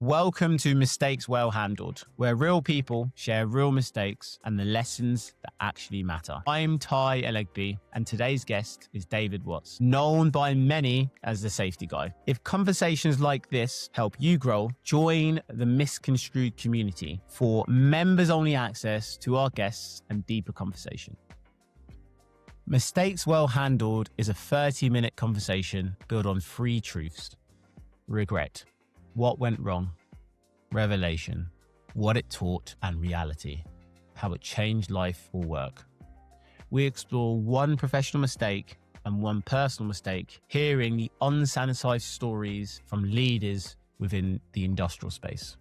Welcome to Mistakes Well Handled, where real people share real mistakes and the lessons that actually matter. I'm Ty Elegby, and today's guest is David Watts, known by many as the safety guy. If conversations like this help you grow, join the Misconstrued community for members-only access to our guests and deeper conversation. Mistakes Well Handled is a 30-minute conversation built on three truths: regret, what went wrong, revelation, what it taught, and reality, how it changed life or work. We explore one professional mistake and one personal mistake, hearing the unsanitized stories from leaders within the industrial space.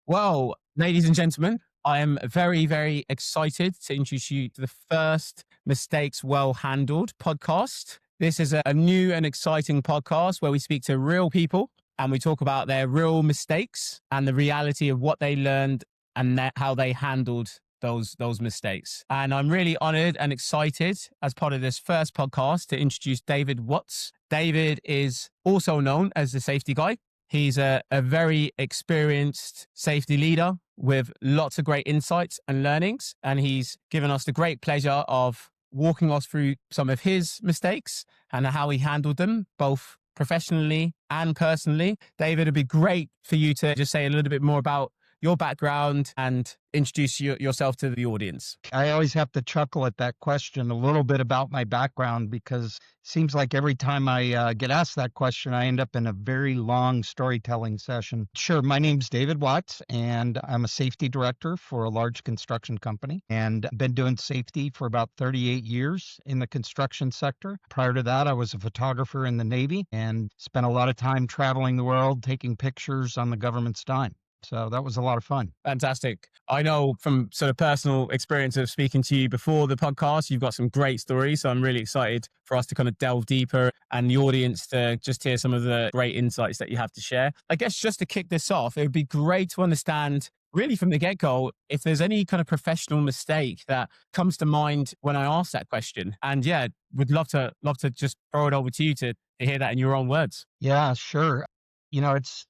Well, ladies and gentlemen, I am very, very excited to introduce you to the first Mistakes Well Handled podcast. This is a new and exciting podcast where we speak to real people and we talk about their real mistakes and the reality of what they learned and how they handled those mistakes. And I'm really honored and excited as part of this first podcast to introduce David Watts. David is also known as the safety guy. He's a very experienced safety leader with lots of great insights and learnings. And he's given us the great pleasure of walking us through some of his mistakes and how he handled them, both professionally and personally. David, it'd be great for you to just say a little bit more about your background and introduce yourself to the audience. I always have to chuckle at that question, a little bit about my background, because it seems like every time I get asked that question, I end up in a very long storytelling session. Sure, my name's David Watts, and I'm a safety director for a large construction company, and I've been doing safety for about 38 years in the construction sector. Prior to that, I was a photographer in the Navy and spent a lot of time traveling the world, taking pictures on the government's dime. So that was a lot of fun. Fantastic. I know from sort of personal experience of speaking to you before the podcast, you've got some great stories. So I'm really excited for us to kind of delve deeper and the audience to just hear some of the great insights that you have to share. I guess just to kick this off, it would be great to understand really from the get-go if there's any kind of professional mistake that comes to mind when I ask that question. And yeah, would love to just throw it over to you to hear that in your own words. Yeah, sure. It's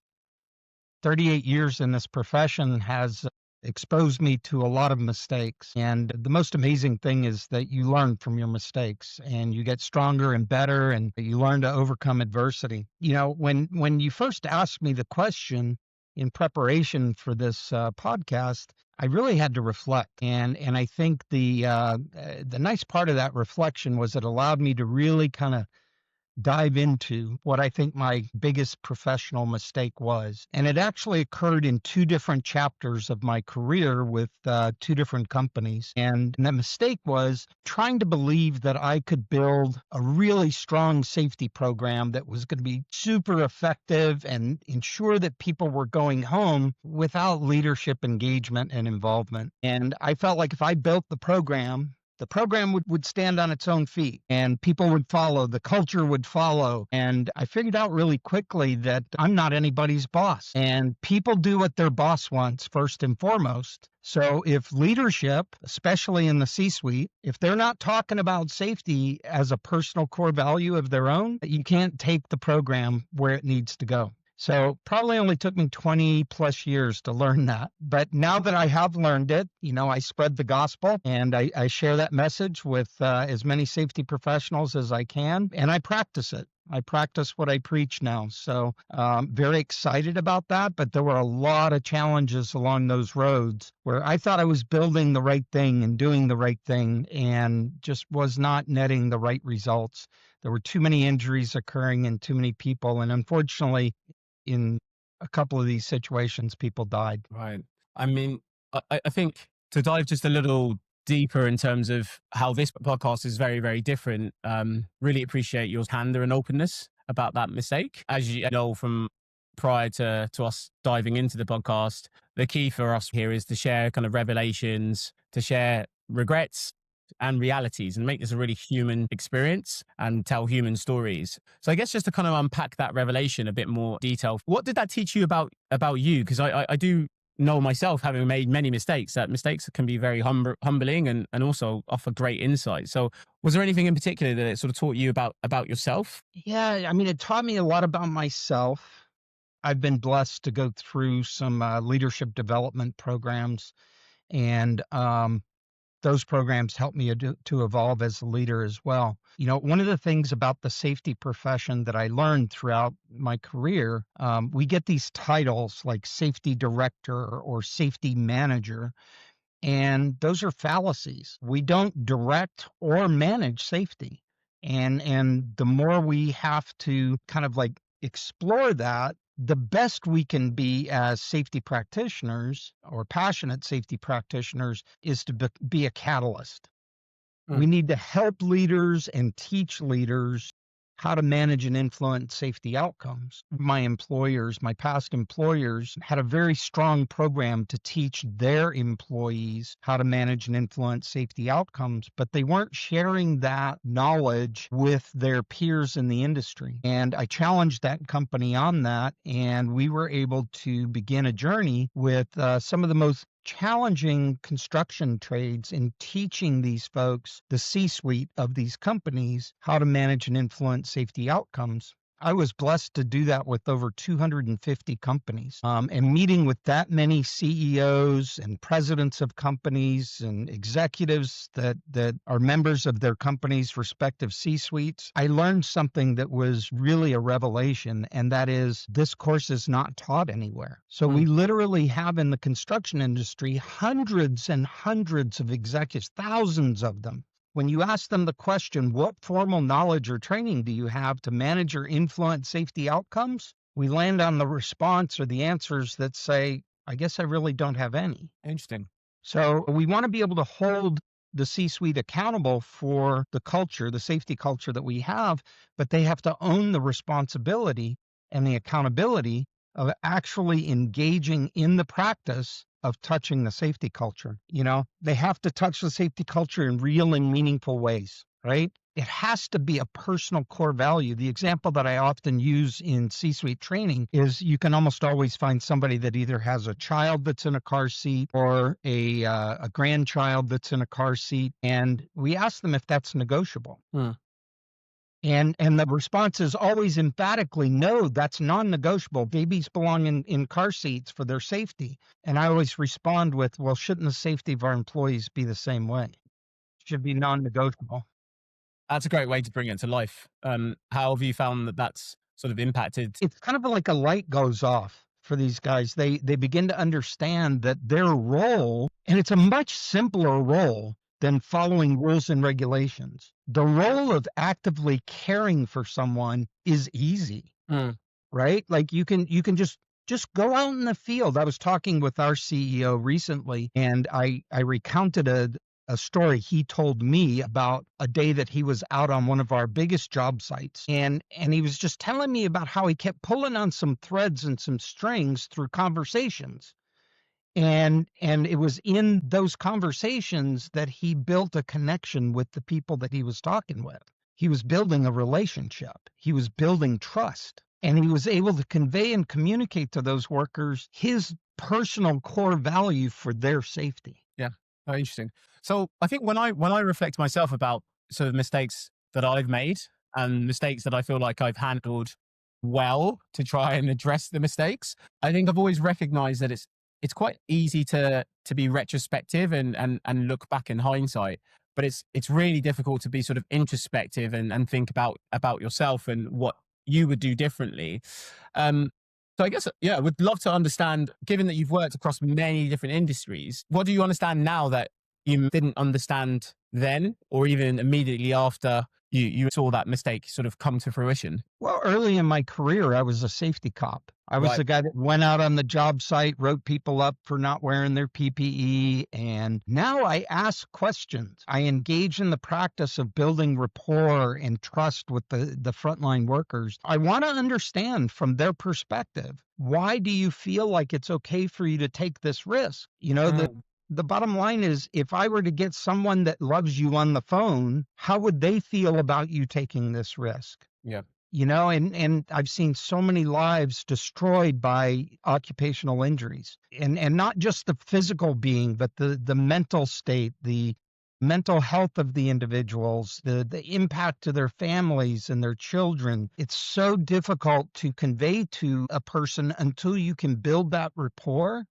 38 years in this profession has exposed me to a lot of mistakes. And the most amazing thing is that you learn from your mistakes and you get stronger and better and you learn to overcome adversity. When you first asked me the question in preparation for this podcast, I really had to reflect. And I think the nice part of that reflection was it allowed me to really kind of dive into what I think my biggest professional mistake was. And it actually occurred in two different chapters of my career with two different companies. And the mistake was trying to believe that I could build a really strong safety program that was going to be super effective and ensure that people were going home without leadership engagement and involvement. And I felt like if I built the program would stand on its own feet and people would follow, the culture would follow. And I figured out really quickly that I'm not anybody's boss and people do what their boss wants first and foremost. So if leadership, especially in the C-suite, if they're not talking about safety as a personal core value of their own, you can't take the program where it needs to go. So probably only took me 20 plus years to learn that. But now that I have learned it, I spread the gospel and I share that message with as many safety professionals as I can. And I practice it. I practice what I preach now. So very excited about that. But there were a lot of challenges along those roads where I thought I was building the right thing and doing the right thing and just was not netting the right results. There were too many injuries occurring and too many people. And unfortunately, in a couple of these situations, people died. Right. I mean, I think to dive just a little deeper in terms of how this podcast is very, very different, really appreciate your candor and openness about that mistake. As you know, from prior to us diving into the podcast, the key for us here is to share kind of revelations, to share regrets and realities and make this a really human experience and tell human stories. So I guess just to kind of unpack that revelation a bit more detail, what did that teach you about you? Because I do know myself, having made many mistakes, that mistakes can be very humbling and also offer great insight. So, was there anything in particular that it sort of taught you about yourself? Yeah, I mean, it taught me a lot about myself. I've been blessed to go through some leadership development programs, and those programs helped me to evolve as a leader as well. One of the things about the safety profession that I learned throughout my career, we get these titles like safety director or safety manager, and those are fallacies. We don't direct or manage safety. And the more we have to kind of like explore that, the best we can be as safety practitioners or passionate safety practitioners is to be a catalyst. We need to help leaders and teach leaders how to manage and influence safety outcomes. My past employers had a very strong program to teach their employees how to manage and influence safety outcomes, but they weren't sharing that knowledge with their peers in the industry. And I challenged that company on that, and we were able to begin a journey with some of the most challenging construction trades in teaching these folks, the C-suite of these companies, how to manage and influence safety outcomes. I was blessed to do that with over 250 companies, and meeting with that many CEOs and presidents of companies and executives that are members of their company's respective C-suites. I learned something that was really a revelation, and that is this course is not taught anywhere. So we literally have in the construction industry hundreds and hundreds of executives, thousands of them. When you ask them the question, what formal knowledge or training do you have to manage or influence safety outcomes? We land on the response or the answers that say, I guess I really don't have any. Interesting. So we want to be able to hold the C-suite accountable for the culture, the safety culture that we have, but they have to own the responsibility and the accountability of actually engaging in the practice of touching the safety culture. They have to touch the safety culture in real and meaningful ways, right? It has to be a personal core value. The example that I often use in C-suite training is you can almost always find somebody that either has a child that's in a car seat or a grandchild that's in a car seat, and we ask them if that's negotiable. And the response is always emphatically, no, that's non-negotiable. Babies belong in car seats for their safety. And I always respond with, well, shouldn't the safety of our employees be the same way? Should be non-negotiable. That's a great way to bring it to life. How have you found that that's sort of impacted? It's kind of like a light goes off for these guys. They begin to understand that their role, and it's a much simpler role than following rules and regulations. The role of actively caring for someone is easy, right? Like you can just go out in the field. I was talking with our CEO recently, and I recounted a story he told me about a day that he was out on one of our biggest job sites. And he was just telling me about how he kept pulling on some threads and some strings through conversations. And it was in those conversations that he built a connection with the people that he was talking with. He was building a relationship. He was building trust. And he was able to convey and communicate to those workers his personal core value for their safety. Yeah, very interesting. So I think when I reflect myself about sort of mistakes that I've made and mistakes that I feel like I've handled well to try and address the mistakes, I think I've always recognized that it's quite easy to be retrospective and look back in hindsight, but it's really difficult to be sort of introspective and think about yourself and what you would do differently. So I guess, yeah, I would love to understand, given that you've worked across many different industries, what do you understand now that you didn't understand then, or even immediately after you saw that mistake sort of come to fruition? Well, early in my career, I was a safety cop. I was the guy that went out on the job site, wrote people up for not wearing their PPE. And now I ask questions. I engage in the practice of building rapport and trust with the frontline workers. I want to understand from their perspective, why do you feel like it's okay for you to take this risk? The bottom line is, if I were to get someone that loves you on the phone, how would they feel about you taking this risk? Yeah. and I've seen so many lives destroyed by occupational injuries, and not just the physical being, but the mental state, the mental health of the individuals, the impact to their families and their children. It's so difficult to convey to a person until you can build that rapport,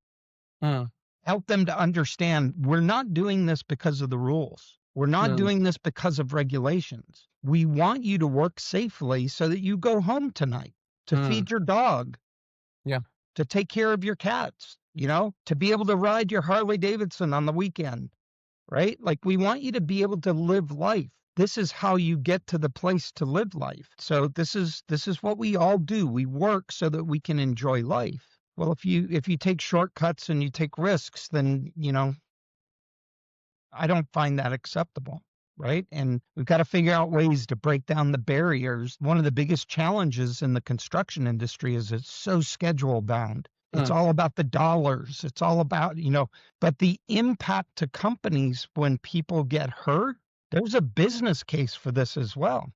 Mm, help them to understand we're not doing this because of the rules. We're not mm, doing this because of regulations. We want you to work safely so that you go home tonight to mm. feed your dog, Yeah. to take care of your cats, to be able to ride your Harley Davidson on the weekend, right? Like, we want you to be able to live life. This is how you get to the place to live life. So this is what we all do. We work so that we can enjoy life. Well, if you take shortcuts and you take risks, then, I don't find that acceptable, right? And we've got to figure out ways to break down the barriers. One of the biggest challenges in the construction industry is it's so schedule bound. It's Mm. all about the dollars. It's all about, but the impact to companies when people get hurt, there's a business case for this as well.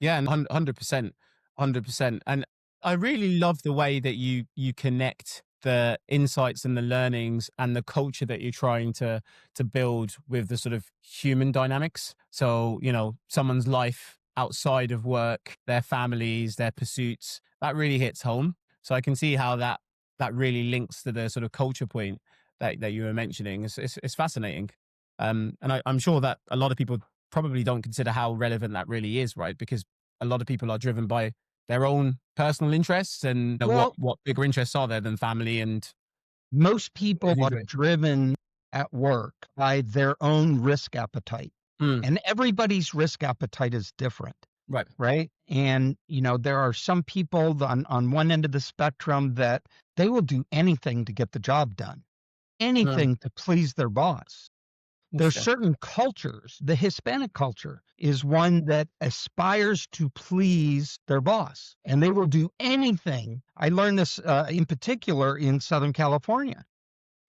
Yeah, and 100%, 100%. And I really love the way that you connect the insights and the learnings and the culture that you're trying to build with the sort of human dynamics. So, someone's life outside of work, their families, their pursuits, that really hits home. So I can see how that really links to the sort of culture point that you were mentioning. It's fascinating. And I'm sure that a lot of people probably don't consider how relevant that really is, right? Because a lot of people are driven by their own personal interests, and Well, what bigger interests are there than family and most people are individual. driven at work by their own risk appetite, Mm, and everybody's risk appetite is different. right. Right? And, there are some people on one end of the spectrum that they will do anything to get the job done, Mm, anything to please their boss. There's interesting. certain cultures. The Hispanic culture is one that aspires to please their boss, and they will do anything. I learned this in particular in Southern California.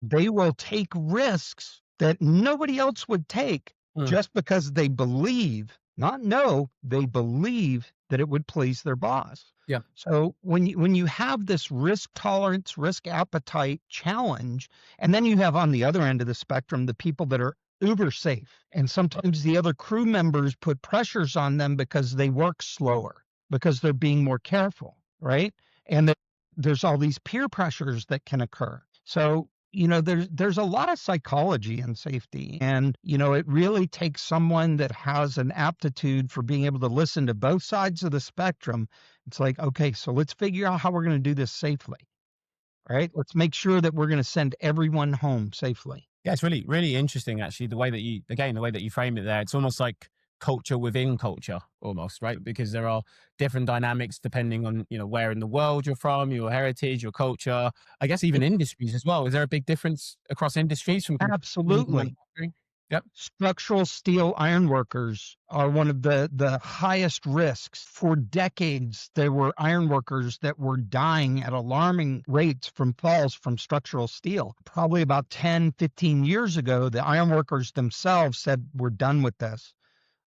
They will take risks that nobody else would take Mm, just because they believe, not know, they believe that it would please their boss. yeah. So when you have this risk tolerance, risk appetite challenge, and then you have on the other end of the spectrum the people that are uber safe, and sometimes the other crew members put pressures on them because they work slower, because they're being more careful, right? And there's all these peer pressures that can occur. So there's a lot of psychology in safety, and it really takes someone that has an aptitude for being able to listen to both sides of the spectrum. It's like, okay, so let's figure out how we're going to do this safely, right? Let's make sure that we're going to send everyone home safely. Yeah, it's really, really interesting actually, the way that you frame it there. It's almost like culture within culture almost, right? Because there are different dynamics depending on, where in the world you're from, your heritage, your culture, I guess even industries as well. Is there a big difference across industries from construction to Absolutely. manufacturing? Yep. Structural steel ironworkers are one of the highest risks. For decades, there were ironworkers that were dying at alarming rates from falls from structural steel. Probably about 10, 15 years ago, the ironworkers themselves said, we're done with this.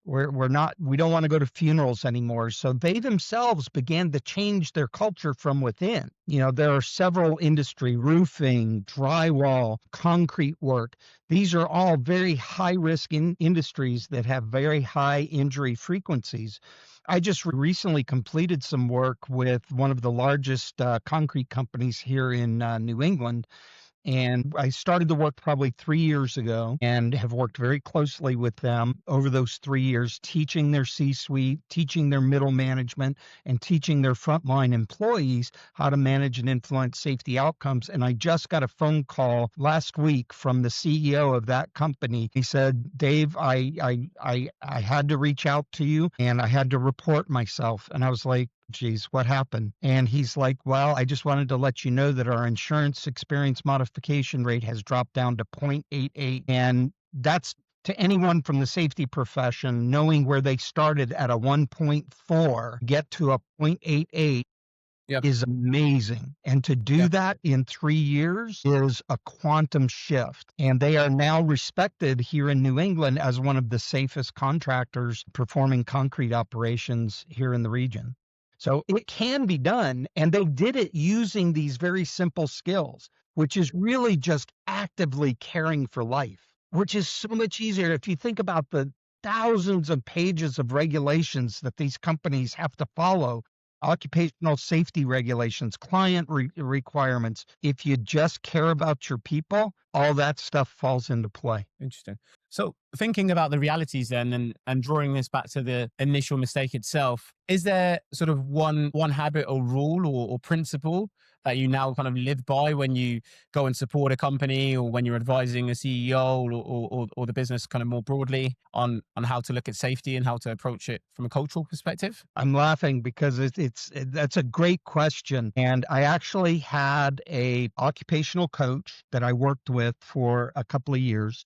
We don't want to go to funerals anymore. So they themselves began to change their culture from within. There are several industry, roofing, drywall, concrete work. These are all very high risk industries that have very high injury frequencies. I just recently completed some work with one of the largest concrete companies here in New England. And I started the work probably 3 years ago and have worked very closely with them over those 3 years, teaching their C-suite, teaching their middle management, and teaching their frontline employees how to manage and influence safety outcomes. And I just got a phone call last week from the CEO of that company. He said, Dave, I had to reach out to you and I had to report myself. And I was like, geez, what happened? And he's like, well, I just wanted to let you know that our insurance experience modification rate has dropped down to 0.88. And that's, to anyone from the safety profession, knowing where they started at a 1.4, get to a 0.88 Yep. is amazing. And to do Yep. that in 3 years is a quantum shift. And they are now respected here in New England as one of the safest contractors performing concrete operations here in the region. So it can be done. And they did it using these very simple skills, which is really just actively caring for life, which is so much easier. If you think about the thousands of pages of regulations that these companies have to follow, occupational safety regulations, client requirements, if you just care about your people, all that stuff falls into play. Interesting. So thinking about the realities then, and drawing this back to the initial mistake itself, is there sort of one habit or rule or principle that you now kind of live by when you go and support a company, or when you're advising a CEO or the business kind of more broadly on how to look at safety and how to approach it from a cultural perspective? I'm laughing because that's a great question. And I actually had a occupational coach that I worked with for a couple of years.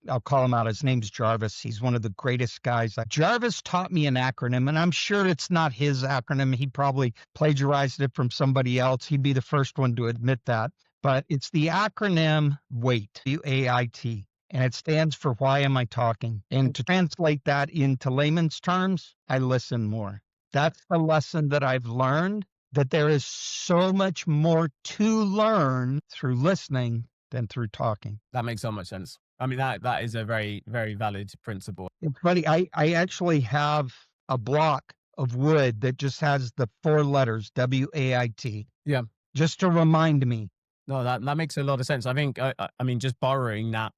I'll call him out. His name's Jarvis. He's one of the greatest guys. Jarvis taught me an acronym, and I'm sure it's not his acronym. He probably plagiarized it from somebody else. He'd be the first one to admit that. But it's the acronym WAIT, WAIT. And it stands for why am I talking? And to translate that into layman's terms, I listen more. That's the lesson that I've learned, that there is so much more to learn through listening than through talking. That makes so much sense. I mean, that is a very, very valid principle. It's funny. I actually have a block of wood that just has the 4 letters, WAIT. Yeah. Just to remind me. No, that makes a lot of sense. I think, I mean, just borrowing that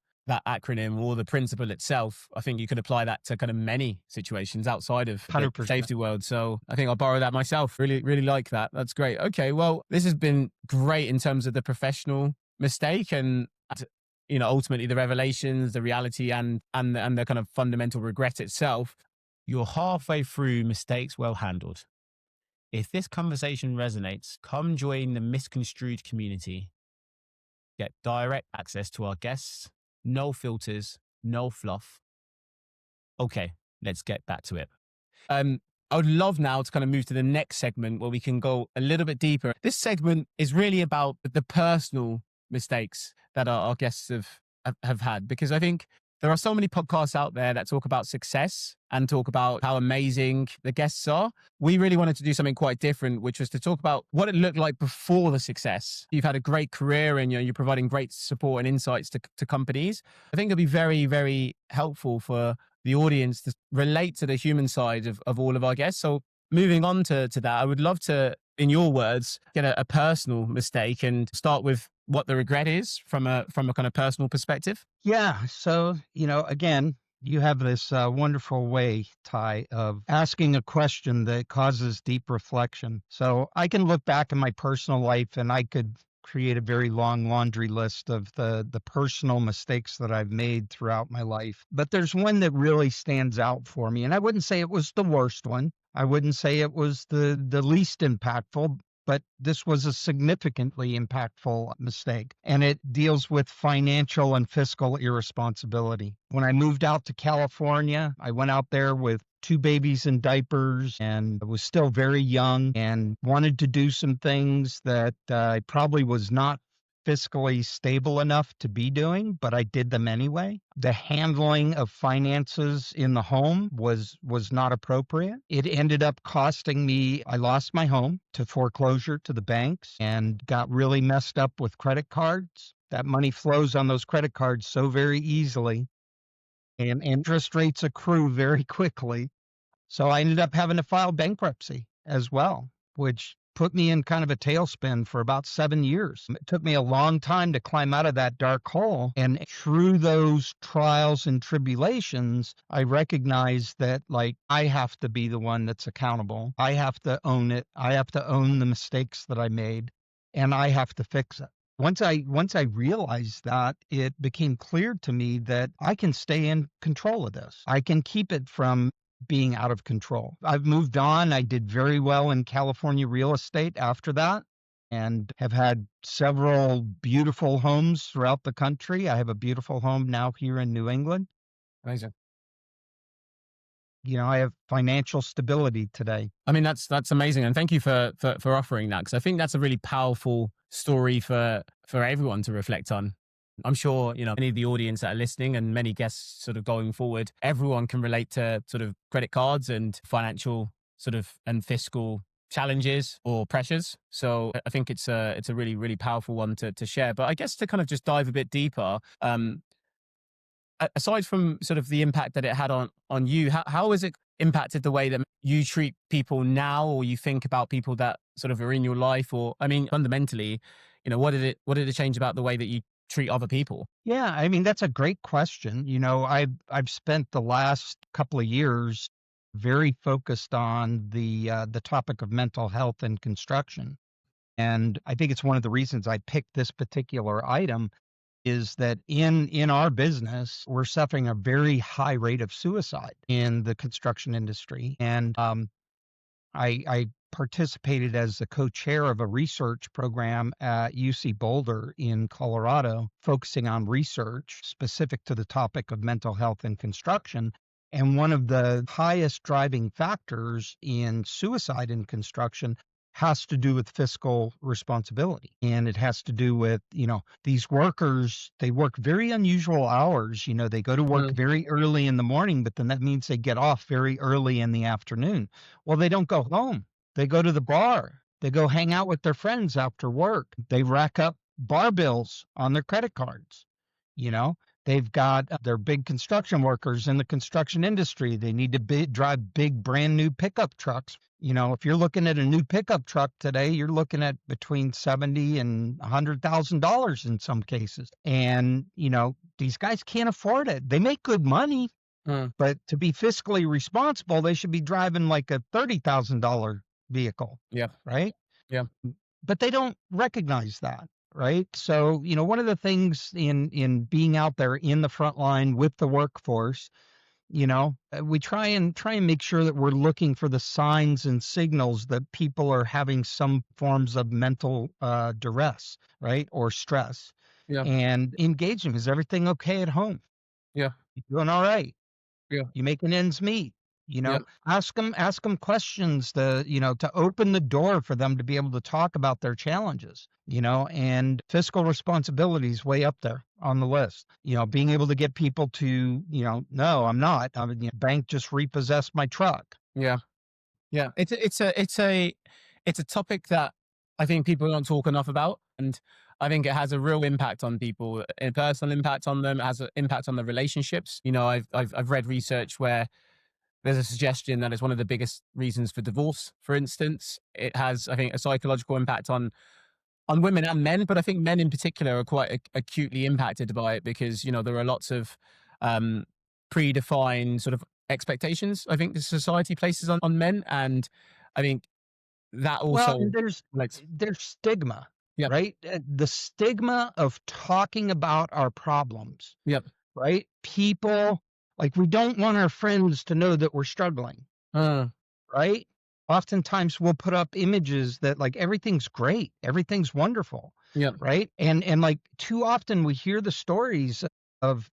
acronym or the principle itself, I think you could apply that to kind of many situations outside of the 100%. safety world. So I think I'll borrow that myself. Really, really like that. That's great. Okay. Well, this has been great in terms of the professional mistake and, ultimately the revelations, the reality and the kind of fundamental regret itself. You're halfway through mistakes well handled. If this conversation resonates, come join the misconstrued community. Get direct access to our guests. No filters, no fluff. Okay, let's get back to it. I would love now to kind of move to the next segment where we can go a little bit deeper. This segment is really about the personal mistakes that our guests have had, because I think there are so many podcasts out there that talk about success and talk about how amazing the guests are. We really wanted to do something quite different, which was to talk about what it looked like before the success. You've had a great career and you're providing great support and insights to companies. I think it'll be very, very helpful for the audience to relate to the human side of all of our guests. So moving on to that, I would love to, in your words, get a personal mistake and start with what the regret is from a kind of personal perspective. Yeah. So, again, you have this wonderful way, Ty, of asking a question that causes deep reflection. So I can look back in my personal life and I could create a very long laundry list of the personal mistakes that I've made throughout my life. But there's one that really stands out for me. And I wouldn't say it was the worst one. I wouldn't say it was the least impactful, but this was a significantly impactful mistake. And it deals with financial and fiscal irresponsibility. When I moved out to California, I went out there with 2 babies in diapers and was still very young and wanted to do some things that I probably was not fiscally stable enough to be doing, but I did them anyway. The handling of finances in the home was not appropriate. It ended up costing me, I lost my home to foreclosure to the banks and got really messed up with credit cards. That money flows on those credit cards so very easily, and interest rates accrue very quickly. So I ended up having to file bankruptcy as well, which put me in kind of a tailspin for about 7 years. It took me a long time to climb out of that dark hole. And through those trials and tribulations, I recognized that I have to be the one that's accountable. I have to own it. I have to own the mistakes that I made, and I have to fix it. Once I realized that, it became clear to me that I can stay in control of this. I can keep it from being out of control. I've moved on. I did very well in California real estate after that and have had several beautiful homes throughout the country. I have a beautiful home now here in New England. Amazing. I have financial stability today. I mean, that's amazing. And thank you for offering that, because I think that's a really powerful story for everyone to reflect on. I'm sure, many of the audience that are listening and many guests sort of going forward, everyone can relate to sort of credit cards and financial sort of and fiscal challenges or pressures. So I think it's a really, really powerful one to share. But I guess to kind of just dive a bit deeper, aside from sort of the impact that it had on you, how has it impacted the way that you treat people now, or you think about people that sort of are in your life? Or I mean, fundamentally, what did it change about the way that you treat other people? Yeah, I mean, that's a great question. I've spent the last couple of years very focused on the topic of mental health in construction. And I think it's one of the reasons I picked this particular item is that in our business, we're suffering a very high rate of suicide in the construction industry. And I participated as the co-chair of a research program at UC Boulder in Colorado, focusing on research specific to the topic of mental health in construction. And one of the highest driving factors in suicide in construction has to do with fiscal responsibility. And it has to do with, these workers, they work very unusual hours. They go to work Mm, very early in the morning, but then that means they get off very early in the afternoon. Well, they don't go home. They go to the bar. They go hang out with their friends after work. They rack up bar bills on their credit cards. You know, they've got they're big construction workers in the construction industry. They need to drive big brand new pickup trucks. If you're looking at a new pickup truck today, you're looking at between 70 and $100,000 in some cases. And, these guys can't afford it. They make good money, mm, but to be fiscally responsible, they should be driving like a $30,000 vehicle, yeah, right? yeah, But they don't recognize that, right? So, one of the things in being out there in the front line with the workforce, we try and make sure that we're looking for the signs and signals that people are having some forms of mental duress, right, or stress, yeah, and engage them. Is everything okay at home? yeah, You doing all right? yeah, You making ends meet? yeah, Ask them questions to open the door for them to be able to talk about their challenges, and fiscal responsibility is way up there on the list. Being able to get people to, no, I'm not. I mean, bank just repossessed my truck. yeah. Yeah, it's a topic that I think people don't talk enough about, and I think it has a real impact on people, a personal impact on them. It has an impact on the relationships. I've read research where there's a suggestion that it's one of the biggest reasons for divorce. For instance, it has, I think, a psychological impact on women and men, but I think men in particular are quite acutely impacted by it because there are lots of um, predefined sort of expectations. I think the society places on men, and I think that Well, and also there's relates. there's stigma, Yep, right? The stigma of talking about our problems, yep, right? People, like, we don't want our friends to know that we're struggling, uh, right? Oftentimes we'll put up images that, like, everything's great, everything's wonderful, yep, right? And like, too often we hear the stories of,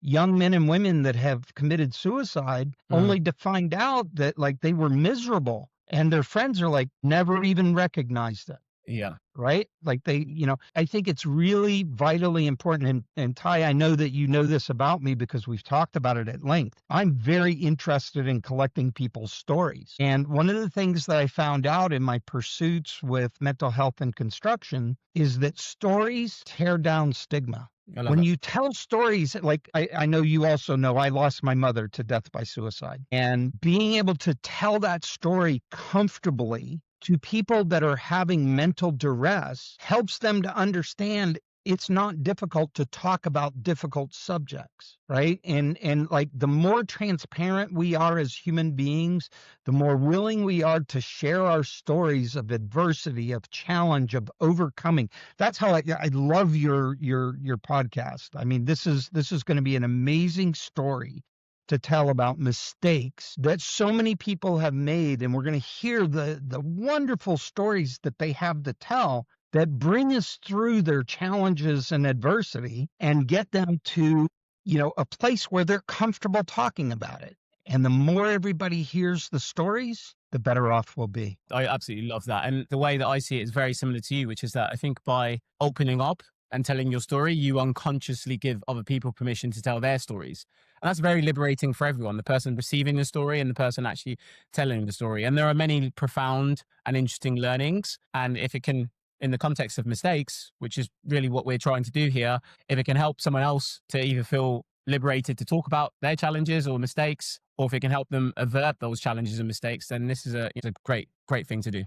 young men and women that have committed suicide uh, only to find out that, like, they were miserable and their friends are like never even recognized it. yeah, Right? Like, I think it's really vitally important. And Ty, I know that you know this about me because we've talked about it at length. I'm very interested in collecting people's stories. And one of the things that I found out in my pursuits with mental health and construction is that stories tear down stigma. I love When it. you tell stories, like, I know you also know I lost my mother to death by suicide. And being able to tell that story comfortably to people that are having mental duress helps them to understand it's not difficult to talk about difficult subjects, right? And like, the more transparent we are as human beings, the more willing we are to share our stories of adversity, of challenge, of overcoming. That's how I love your podcast. I mean, this is going to be an amazing story to tell about mistakes that so many people have made, and we're going to hear the wonderful stories that they have to tell that bring us through their challenges and adversity and get them to, a place where they're comfortable talking about it. And the more everybody hears the stories, the better off we'll be. I absolutely love that, and the way that I see it is very similar to you, which is that I think by opening up and telling your story, you unconsciously give other people permission to tell their stories. And that's very liberating for everyone, the person receiving the story and the person actually telling the story. And there are many profound and interesting learnings. And if it can, in the context of mistakes, which is really what we're trying to do here, if it can help someone else to either feel liberated to talk about their challenges or mistakes, or if it can help them avert those challenges and mistakes, then this is it's a great thing to do.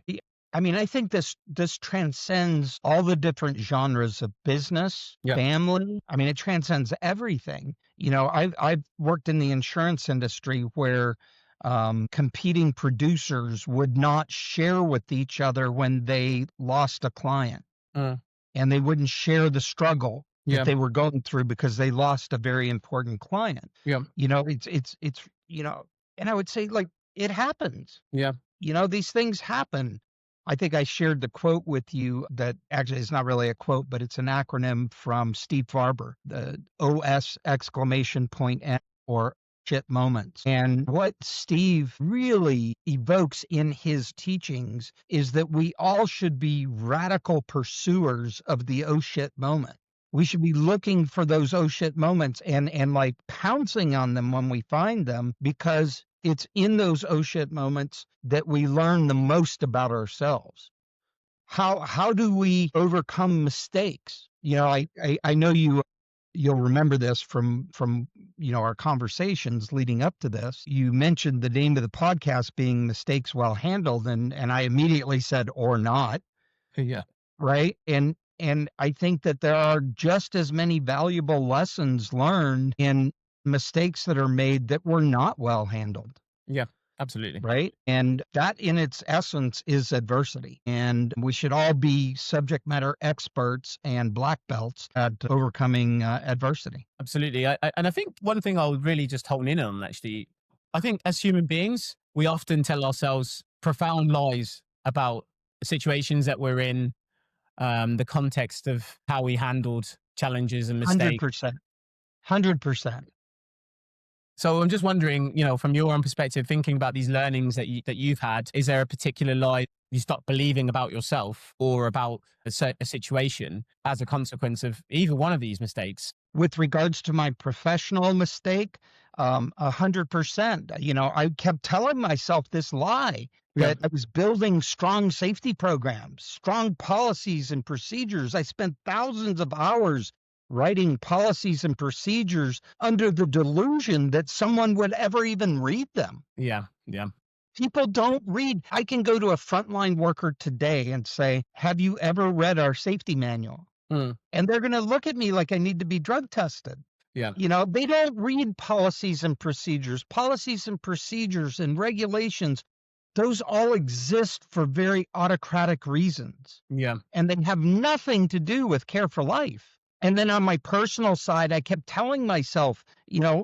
I mean, I think this transcends all the different genres of business, Yeah. family. I mean, it transcends everything. You know, I've worked in the insurance industry where competing producers would not share with each other when they lost a client, Uh, and they wouldn't share the struggle yeah. that they were going through because they lost a very important client. Yeah. You know, it's you know, and I would say, like, it happens. Yeah. You know, these things happen. I think I shared the quote with you that actually is not really a quote, but it's an acronym from Steve Farber, the OS exclamation point M, or shit moments. And what Steve really evokes in his teachings is that we all should be radical pursuers of the oh shit moment. We should be looking for those oh shit moments and like pouncing on them when we find them, because it's in those oh shit moments that we learn the most about ourselves. How do we overcome mistakes? You know, I know you'll remember this from our conversations leading up to this. You mentioned the name of the podcast being Mistakes Well Handled, and I immediately said, or not. Yeah. Right? And I think that there are just as many valuable lessons learned in mistakes that are made that were not well handled. Yeah. Absolutely. Right? And that in its essence is adversity. And we should all be subject matter experts and black belts at overcoming adversity. Absolutely. And I think one thing I'll really just hone in on, actually, I think as human beings, we often tell ourselves profound lies about the situations that we're in, the context of how we handled challenges and mistakes. 100%. 100%. So I'm just wondering, from your own perspective, thinking about these learnings that you've had, is there a particular lie you stop believing about yourself or about a situation as a consequence of either one of these mistakes? With regards to my professional mistake, 100%. You know, I kept telling myself this lie that I was building strong safety programs, strong policies and procedures. I spent thousands of hours writing policies and procedures under the delusion that someone would ever even read them. Yeah. Yeah. People don't read. I can go to a frontline worker today and say, have you ever read our safety manual? And they're going to look at me like I need to be drug tested. Yeah. You know, they don't read policies and procedures and regulations. Those all exist for very autocratic reasons. Yeah. And they have nothing to do with Care for Life. And then on my personal side, I kept telling myself,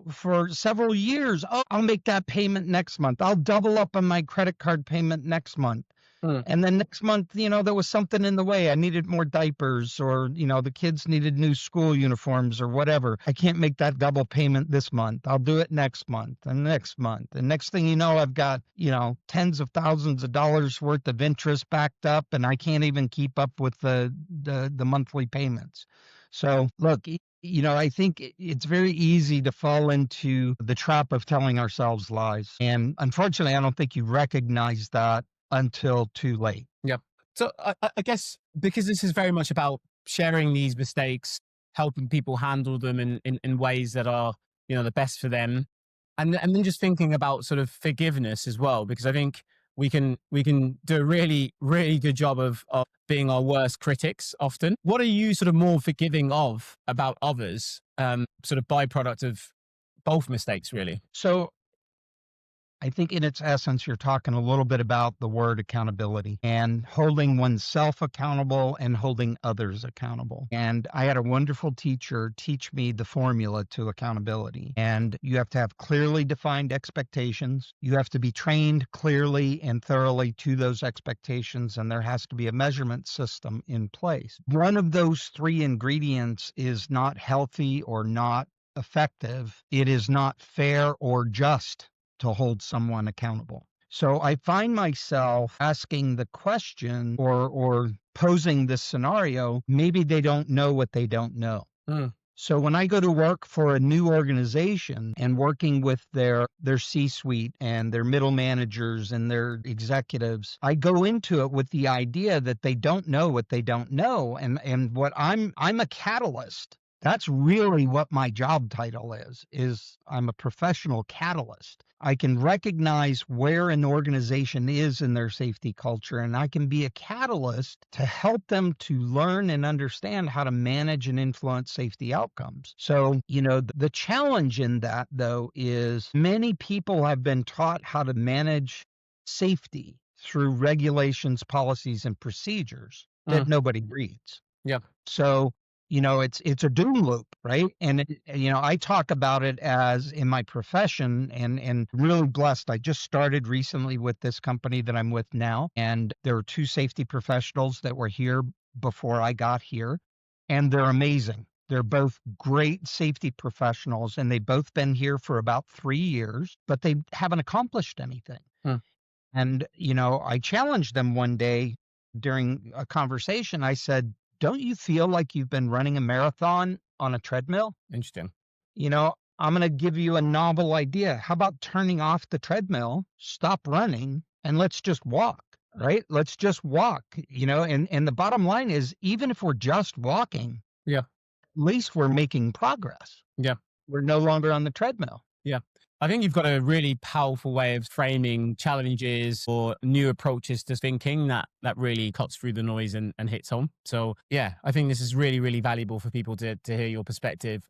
for several years, oh, I'll make that payment next month. I'll double up on my credit card payment next month. And then next month, there was something in the way. I needed more diapers, or, the kids needed new school uniforms or whatever. I can't make that double payment this month. I'll do it next month and next month. And next thing you know, I've got, tens of thousands of dollars worth of interest backed up, and I can't even keep up with the monthly payments. So look, I think it's very easy to fall into the trap of telling ourselves lies. And unfortunately, I don't think you recognize that until too late. Yeah. So I guess because this is very much about sharing these mistakes, helping people handle them in ways that are, the best for them. And then just thinking about sort of forgiveness as well, because I think we can do a really, really good job of being our worst critics often. What are you sort of more forgiving of about others, sort of byproduct of both mistakes, really? So I think in its essence, you're talking a little bit about the word accountability and holding oneself accountable and holding others accountable. And I had a wonderful teacher teach me the formula to accountability. And you have to have clearly defined expectations. You have to be trained clearly and thoroughly to those expectations. And there has to be a measurement system in place. One of those three ingredients is not healthy or not effective. It is not fair or just to hold someone accountable. So I find myself asking the question or posing this scenario, maybe they don't know what they don't know. Mm. So when I go to work for a new organization and working with their C-suite and their middle managers and their executives, I go into it with the idea that they don't know what they don't know. And what I'm a catalyst. That's really what my job title is I'm a professional catalyst. I can recognize where an organization is in their safety culture, and I can be a catalyst to help them to learn and understand how to manage and influence safety outcomes. So, the challenge in that, though, is many people have been taught how to manage safety through regulations, policies, and procedures that nobody reads. Yeah. So, it's a doom loop, right? And I talk about it as in my profession, and really blessed. I just started recently with this company that I'm with now, and there were two safety professionals that were here before I got here, and they're amazing. They're both great safety professionals, and they've both been here for about 3 years, but they haven't accomplished anything. And, I challenged them one day during a conversation. I said, don't you feel like you've been running a marathon on a treadmill? Interesting. I'm going to give you a novel idea. How about turning off the treadmill, stop running, and let's just walk, right? Let's just walk, and the bottom line is, even if we're just walking, Yeah. at least we're making progress. Yeah. We're no longer on the treadmill. Yeah. I think you've got a really powerful way of framing challenges or new approaches to thinking that really cuts through the noise and hits home. So yeah, I think this is really, really valuable for people to hear your perspective.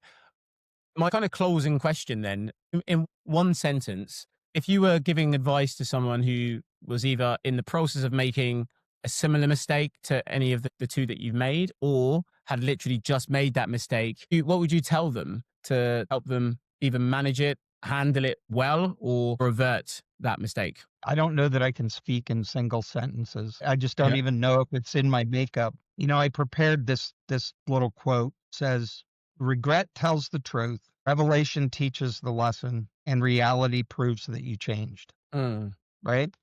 My kind of closing question then, in one sentence, if you were giving advice to someone who was either in the process of making a similar mistake to any of the two that you've made, or had literally just made that mistake, what would you tell them to help them either manage it, handle it well, or revert that mistake? I don't know that I can speak in single sentences. I just don't even know if it's in my makeup. I prepared this little quote. It says, regret tells the truth, revelation teaches the lesson, and reality proves that you changed. Right?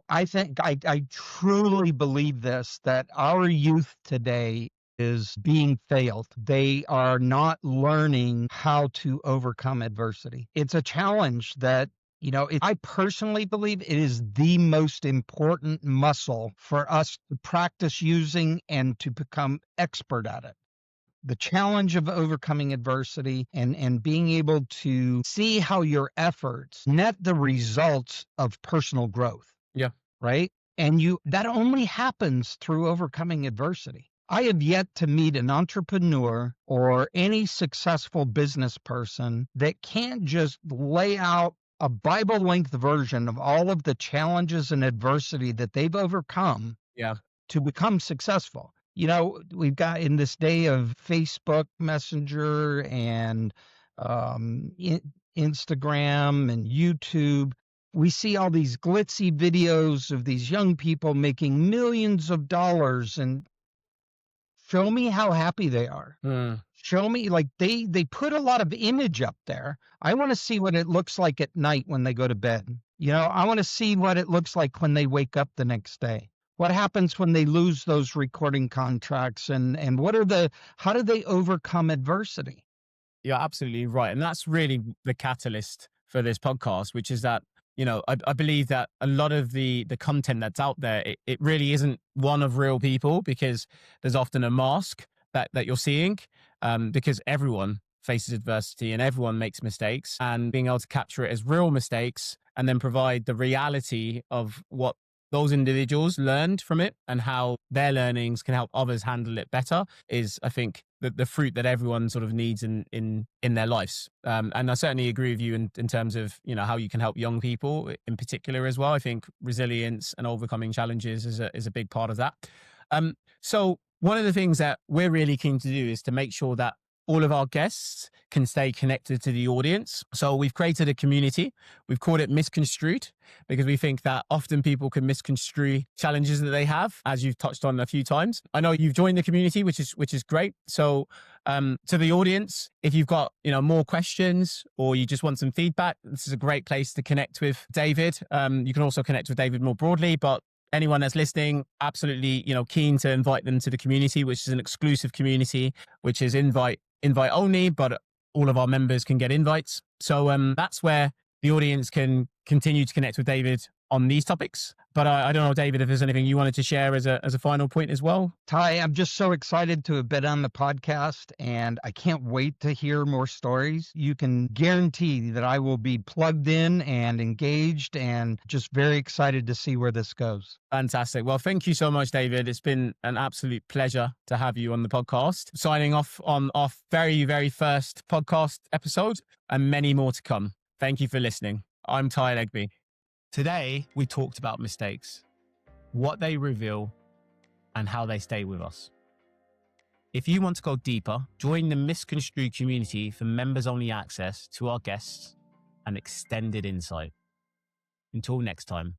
I think I truly believe this, that our youth today is being failed. They are not learning how to overcome adversity. It's a challenge that, I personally believe it is the most important muscle for us to practice using and to become expert at it. The challenge of overcoming adversity and being able to see how your efforts net the results of personal growth. Yeah. Right? And that only happens through overcoming adversity. I have yet to meet an entrepreneur or any successful business person that can't just lay out a Bible-length version of all of the challenges and adversity that they've overcome to become successful. We've got, in this day of Facebook Messenger and Instagram and YouTube, we see all these glitzy videos of these young people making millions of dollars, and show me how happy they are. Show me, like, they put a lot of image up there. I want to see what it looks like at night when they go to bed. I want to see what it looks like when they wake up the next day. What happens when they lose those recording contracts, and how do they overcome adversity? You're absolutely right. And that's really the catalyst for this podcast, which is that, I believe that a lot of the content that's out there, it really isn't one of real people, because there's often a mask that you're seeing, because everyone faces adversity and everyone makes mistakes, and being able to capture it as real mistakes and then provide the reality of what those individuals learned from it and how their learnings can help others handle it better is, I think, the fruit that everyone sort of needs in their lives. And I certainly agree with you in terms of, how you can help young people in particular as well. I think resilience and overcoming challenges is a big part of that. So one of the things that we're really keen to do is to make sure that all of our guests can stay connected to the audience. So we've created a community. We've called it Misconstrued, because we think that often people can misconstrue challenges that they have, as you've touched on a few times. I know you've joined the community, which is great. So to the audience, if you've got more questions or you just want some feedback, this is a great place to connect with David. You can also connect with David more broadly, but anyone that's listening, absolutely, keen to invite them to the community, which is an exclusive community, which is invite only, but all of our members can get invites. So that's where the audience can continue to connect with David on these topics. But I don't know, David, if there's anything you wanted to share as a final point as well. Ty, I'm just so excited to have been on the podcast, and I can't wait to hear more stories. You can guarantee that I will be plugged in and engaged, and just very excited to see where this goes. Fantastic. Well, thank you so much, David. It's been an absolute pleasure to have you on the podcast. Signing off on our very, very first podcast episode, and many more to come. Thank you for listening. I'm Ty Legby. Today, we talked about mistakes, what they reveal, and how they stay with us. If you want to go deeper, join the Misconstrued community for members-only access to our guests and extended insight. Until next time.